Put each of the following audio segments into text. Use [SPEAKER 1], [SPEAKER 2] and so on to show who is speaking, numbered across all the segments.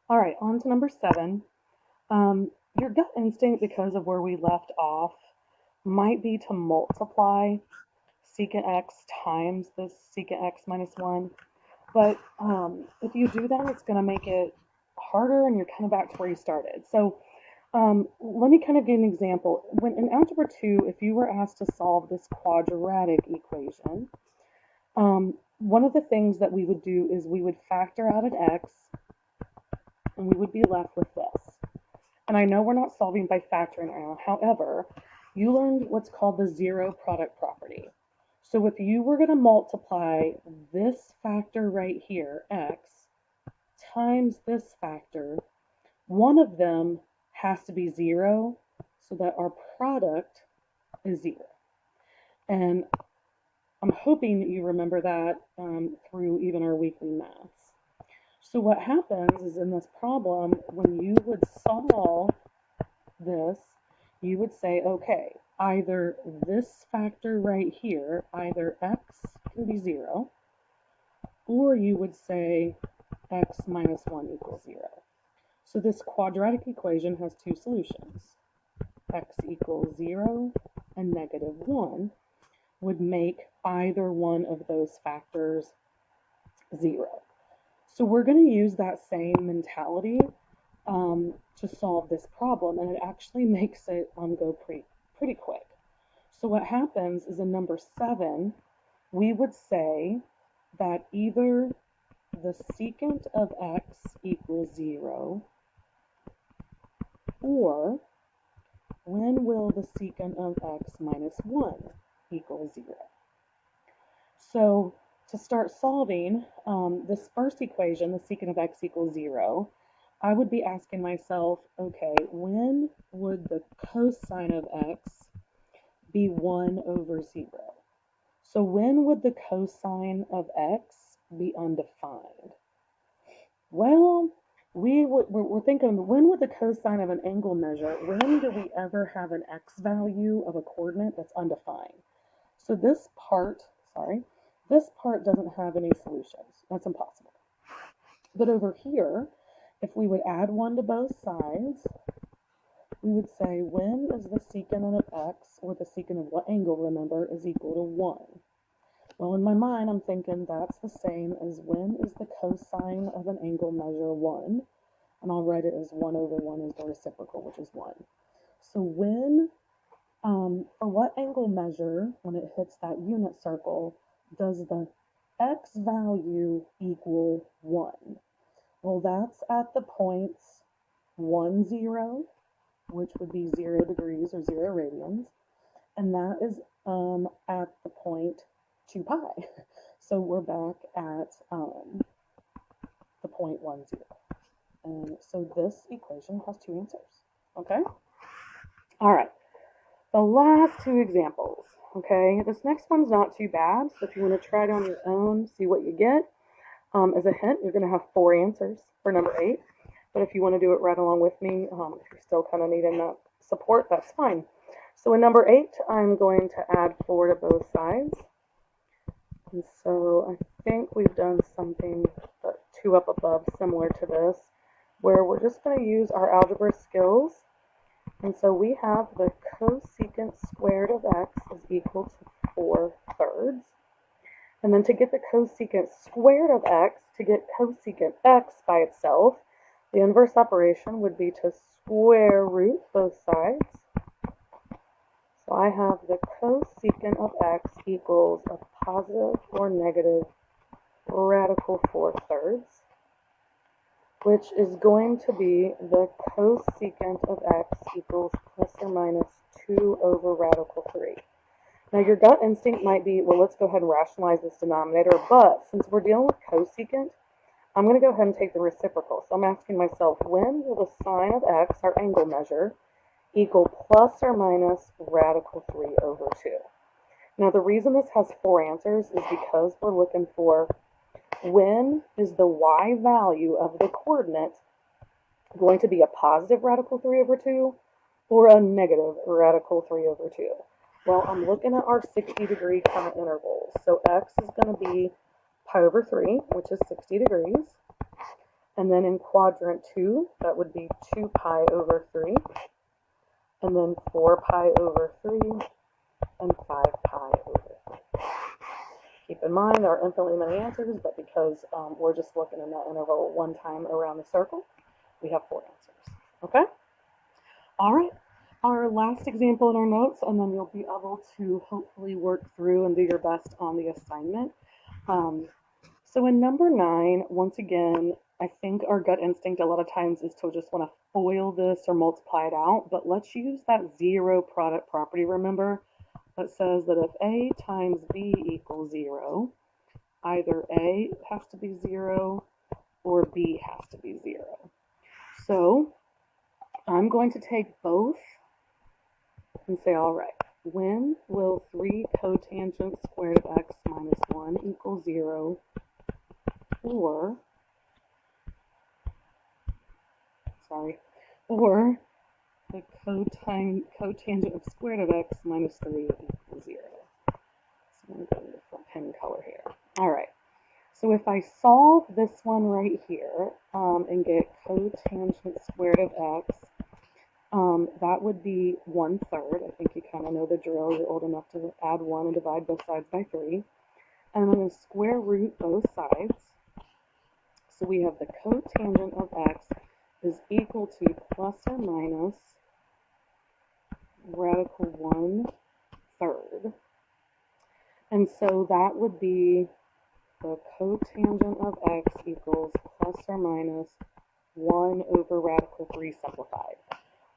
[SPEAKER 1] All right, on to number 7. Your gut instinct, because of where we left off, might be to multiply secant x times the secant x minus 1. But if you do that, it's going to make it harder and you're kind of back to where you started. So let me kind of give an example. When in Algebra 2, if you were asked to solve this quadratic equation, one of the things that we would do is we would factor out an x and we would be left with this. And I know we're not solving by factoring out. However, you learned what's called the zero product property. So if you were going to multiply this factor right here, x, times this factor, one of them has to be 0 so that our product is 0. And I'm hoping that you remember that through even our weekly maths. So what happens is in this problem, when you would solve this, you would say, okay, either this factor right here, either x can be 0, or you would say x minus 1 equals 0. So this quadratic equation has two solutions. X equals 0 and negative 1 would make either one of those factors 0. So we're going to use that same mentality to solve this problem, and it actually makes it go pretty quick. So what happens is in number 7, we would say that either the secant of x equals 0, or when will the secant of x minus 1 equal 0? So to start solving this first equation, the secant of x equals 0, I would be asking myself, okay, when would the cosine of x be 1 over 0? So when would the cosine of x be undefined? Well, we're thinking, when would the cosine of an angle measure, when do we ever have an x value of a coordinate that's undefined? So this part doesn't have any solutions. That's impossible. But over here, if we would add 1 to both sides, we would say when is the secant of x, or the secant of what angle, remember, is equal to 1. Well, in my mind, I'm thinking that's the same as when is the cosine of an angle measure 1, and I'll write it as 1 over 1 is the reciprocal, which is 1. So when, for what angle measure, when it hits that unit circle, does the x value equal 1? Well, that's at the points 1, 0, which would be 0 degrees or 0 radians, and that is at the point 2 pi. So we're back at the point 1, 0. And so this equation has two answers. Okay? All right. The last two examples. Okay? This next one's not too bad. So if you want to try it on your own, see what you get. As a hint, you're going to have 4 answers for number 8. But if you want to do it right along with me, if you're still kind of needing that support, that's fine. So in number 8, I'm going to add 4 to both sides. And so I think we've done something 2 up above similar to this, where we're just going to use our algebra skills. And so we have the cosecant squared of x is equal to 4/3. And then to get the cosecant squared of x, to get cosecant x by itself, the inverse operation would be to square root both sides. So I have the cosecant of x equals a positive or negative radical 4/3, which is going to be the cosecant of x equals plus or minus 2 over radical 3. Now your gut instinct might be, well, let's go ahead and rationalize this denominator, but since we're dealing with cosecant, I'm going to go ahead and take the reciprocal. So I'm asking myself, when will the sine of x, our angle measure, equal plus or minus radical 3 over 2? Now the reason this has 4 answers is because we're looking for when is the y value of the coordinate going to be a positive radical 3 over 2 or a negative radical 3 over 2? Well, I'm looking at our 60-degree kind of intervals. So x is going to be pi over 3, which is 60 degrees. And then in quadrant 2, that would be 2 pi over 3, and then 4 pi over 3, and 5 pi over 3. Keep in mind there are infinitely many answers, but because we're just looking in that interval one time around the circle, we have 4 answers. Okay? All right. Our last example in our notes, and then you'll be able to hopefully work through and do your best on the assignment. So in number 9, once again, I think our gut instinct a lot of times is to just want to FOIL this or multiply it out, but let's use that zero product property, remember, that says that if A times B equals 0, either A has to be 0 or B has to be 0. So I'm going to take both and say, all right, when will 3 cotangent squared of x minus 1 equal 0, or the cotangent of squared of x minus 3 equals 0. So I'm going to go with a pen color here. All right. So if I solve this one right here and get cotangent squared of x, that would be 1/3. I think you kind of know the drill. You're old enough to add 1 and divide both sides by 3. And I'm going to square root both sides. So we have the cotangent of x is equal to plus or minus radical 1/3. And so that would be the cotangent of x equals plus or minus 1 over radical 3 simplified.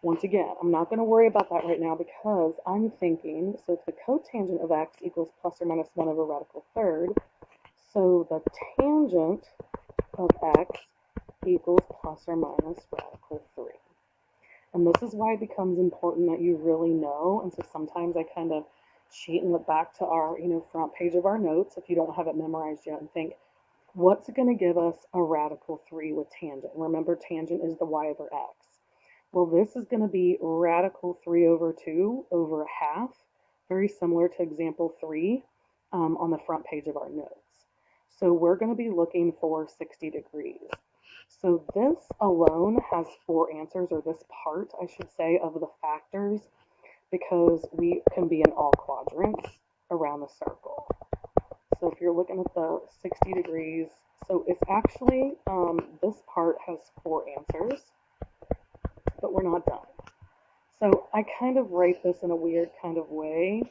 [SPEAKER 1] Once again, I'm not going to worry about that right now because I'm thinking, so if the cotangent of x equals plus or minus 1 over radical 3rd, so the tangent of x equals plus or minus radical 3. And this is why it becomes important that you really know. And so sometimes I kind of cheat and look back to our, front page of our notes if you don't have it memorized yet and think, what's going to give us a radical 3 with tangent? Remember, tangent is the y over x. Well, this is going to be radical 3 over 2 over a half, very similar to example 3 on the front page of our notes. So we're going to be looking for 60 degrees. So this alone has 4 answers, or this part, I should say, of the factors, because we can be in all quadrants around the circle. So if you're looking at the 60 degrees, so it's actually, this part has 4 answers, but we're not done. So I kind of write this in a weird kind of way,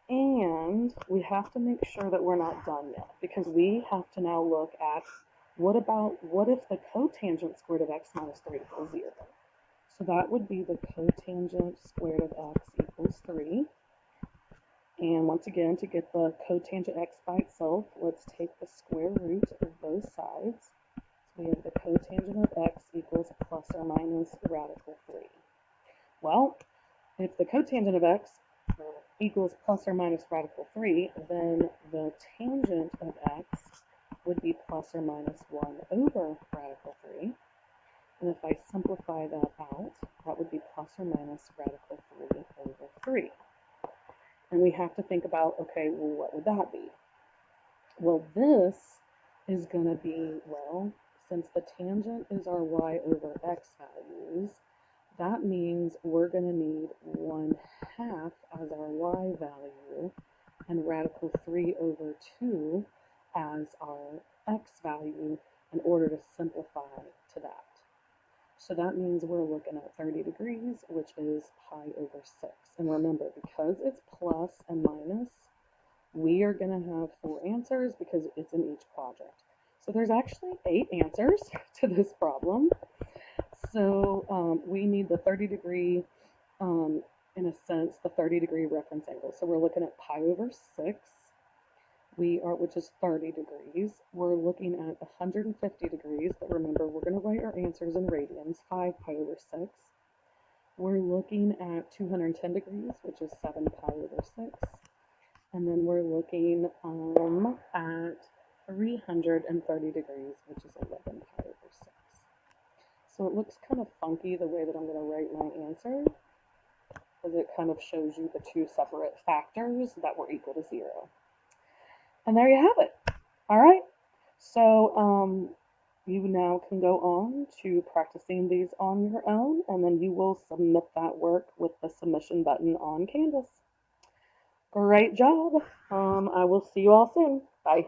[SPEAKER 1] and we have to make sure that we're not done yet, because we have to now look at what if the cotangent squared of x minus 3 equals 0? So that would be the cotangent squared of x equals 3. And once again, to get the cotangent x by itself, let's take the square root of both sides. So we have the cotangent of x equals plus or minus radical 3. Well, if the cotangent of x equals plus or minus radical 3, then the tangent of x would be plus or minus 1 over radical 3. And if I simplify that out, that would be plus or minus radical 3 over 3. And we have to think about, okay, well, what would that be? Well, this is going to be, well, since the tangent is our y over x values, that means we're going to need 1/2 as our y value and radical 3 over 2 as our x value in order to simplify to that. So that means we're looking at 30 degrees, which is pi over 6. And remember, because it's plus and minus, we are going to have 4 answers because it's in each quadrant. So there's actually 8 answers to this problem. So we need the 30 degree, in a sense, the 30 degree reference angle. So we're looking at pi over 6. Which is 30 degrees. We're looking at 150 degrees, but remember, we're going to write our answers in radians, 5 pi over 6. We're looking at 210 degrees, which is 7 pi over 6. And then we're looking at 330 degrees, which is 11 pi over 6. So it looks kind of funky the way that I'm going to write my answer, because it kind of shows you the 2 separate factors that were equal to 0. And there you have it. All right. So you now can go on to practicing these on your own, and then you will submit that work with the submission button on Canvas. Great job. I will see you all soon. Bye.